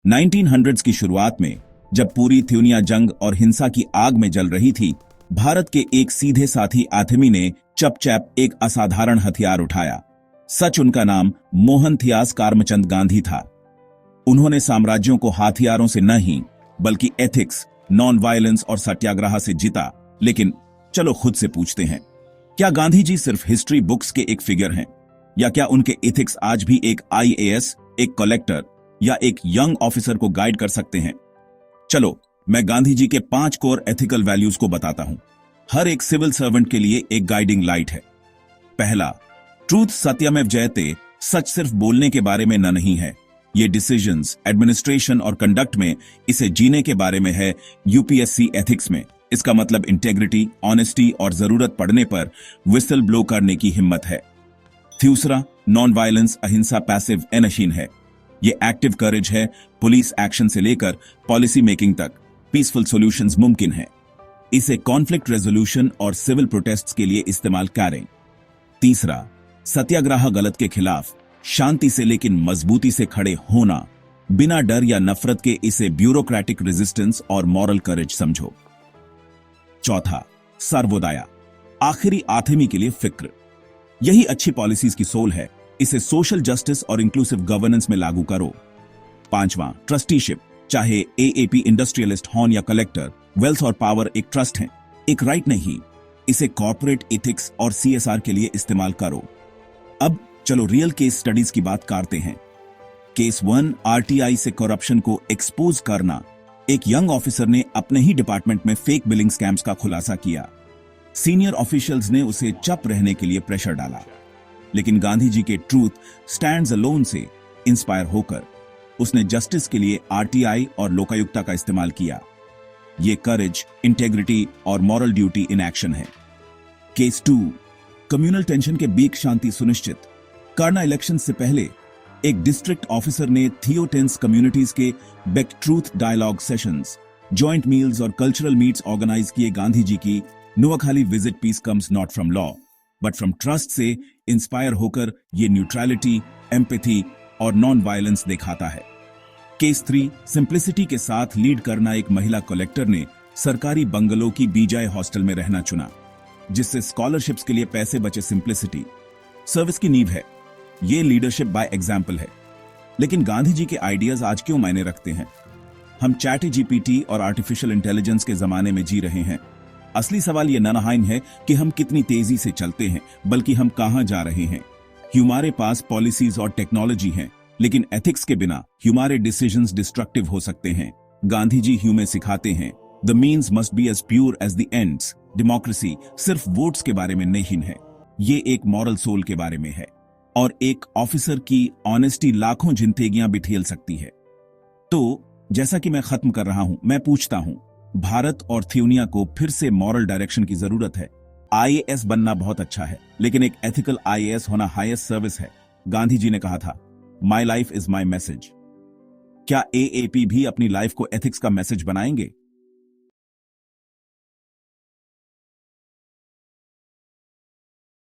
1900s की शुरुआत में जब पूरी दुनिया जंग और हिंसा की आग में जल रही थी, भारत के एक सीधे साथी आदमी ने चुपचाप एक असाधारण हथियार उठाया। सच, उनका नाम मोहनथियास करमचंद गांधी था। उन्होंने साम्राज्यों को हथियारों से नहीं बल्कि एथिक्स, नॉन वायलेंस और सत्याग्रह से जीता। लेकिन चलो खुद से पूछते हैं, क्या गांधी जी सिर्फ हिस्ट्री बुक्स के एक फिगर हैं, या क्या उनके एथिक्स आज भी एक आईएएस, एक कलेक्टर या एक यंग ऑफिसर को गाइड कर सकते हैं? चलो मैं गांधी जी के 5 कोर एथिकल वैल्यूज को बताता हूं। हर एक सिविल सर्वेंट के लिए एक गाइडिंग लाइट है। पहला, ट्रूथ सत्यमेव जयते। सच सिर्फ बोलने के बारे में नहीं है, ये डिसीजंस, एडमिनिस्ट्रेशन और कंडक्ट में, इसे जीने के बारे में है। यूपीएससी एथिक्स में इसका मतलब इंटेग्रिटी, ऑनेस्टी और जरूरत पड़ने पर विसल ब्लो करने की हिम्मत है। दूसरा, नॉन वायलेंस, अहिंसा पैसिव एनशीन है। ये एक्टिव करेज है। पुलिस एक्शन से लेकर पॉलिसी मेकिंग तक पीसफुल सॉल्यूशंस मुमकिन है। इसे कॉन्फ्लिक्ट रेजोल्यूशन और सिविल प्रोटेस्ट्स के लिए इस्तेमाल करें। तीसरा, सत्याग्रह, गलत के खिलाफ शांति से लेकिन मजबूती से खड़े होना, बिना डर या नफरत के। इसे ब्यूरोक्रेटिक रेजिस्टेंस और मॉरल करेज समझो। चौथा, सर्वोदया, आखिरी आदमी के लिए फिक्र। यही अच्छी पॉलिसीज की सोल है। इसे सोशल जस्टिस और इंक्लूसिव गवर्नेंस में लागू करो। पांचवां, ट्रस्टीशिप। चाहे एएपी इंडस्ट्रियलिस्ट हों या कलेक्टर, वेल्थ और पावर एक ट्रस्ट है, एक राइट नहीं। इसे कॉर्पोरेट एथिक्स और सीएसआर के लिए इस्तेमाल करो। अब चलो रियल केस स्टडीज की बात करते हैं। केस 1, आरटीआई से करप्शन को एक्सपोज करना। एक यंग ऑफिसर ने अपने ही डिपार्टमेंट में फेक बिलिंग स्कैम्स का खुलासा किया। सीनियर ऑफिशियल्स ने उसे चुप रहने के लिए प्रेशर डाला, लेकिन गांधी जी के ट्रूथ स्टैंड्स अलोन से इंस्पायर होकर उसने जस्टिस के लिए आरटीआई और लोकायुक्ता का इस्तेमाल किया। ये करेज, इंटेग्रिटी और मॉरल ड्यूटी इन एक्शन है। केस 2, कम्युनल टेंशन के बीच शांति सुनिश्चित करना। इलेक्शन से पहले एक डिस्ट्रिक्ट ऑफिसर ने थियोटेंस कम्युनिटीज के back truth dialogue sessions, joint meals और कल्चरल मीट्स ऑर्गेनाइज किए। गांधी जी की Noakhali visit peace comes not from law but from trust से इंस्पायर होकर ये न्यूट्रलिटी, एम्पैथी और नॉन वायलेंस दिखाता है। केस 3, सिंप्लिसिटी के साथ लीड करना। एक महिला कलेक्टर ने सरकारी बंगलों की बीजाय हॉस्टल में रहना चुना, जिससे स्कॉलरशिप्स के लिए पैसे बचे। सिंप्लिसिटी सर्विस की नींव है। ये लीडरशिप बाय एग्जाम्पल है। लेकिन गांधी जी के आइडियाज आज क्यों मायने रखते हैं? हम चैट जीपीटी और आर्टिफिशियल इंटेलिजेंस के जमाने में जी रहे हैं। असली सवाल यह नहीं है कि हम कितनी तेजी से चलते हैं, बल्कि हम कहां जा रहे हैं। हमारे पास पॉलिसीज और टेक्नोलॉजी है, लेकिन एथिक्स के बिना हमारे डिसीजंस डिस्ट्रक्टिव हो सकते हैं। गांधी जी हमें सिखाते हैं, the means must be as pure as the ends. Democracy सिर्फ वोट्स के बारे में नहीं है, ये एक मॉरल सोल के बारे में है। और एक ऑफिसर की ऑनेस्टी लाखों जिंदगियां भी ठेल सकती है। तो जैसा कि मैं खत्म कर रहा हूं, मैं पूछता हूं, भारत और दुनिया को फिर से मॉरल डायरेक्शन की जरूरत है। आईएएस बनना बहुत अच्छा है, लेकिन एक एथिकल आईएएस होना हाईएस्ट सर्विस है। गांधी जी ने कहा था, my life is my message. क्या एएपी भी अपनी लाइफ को एथिक्स का मैसेज बनाएंगे?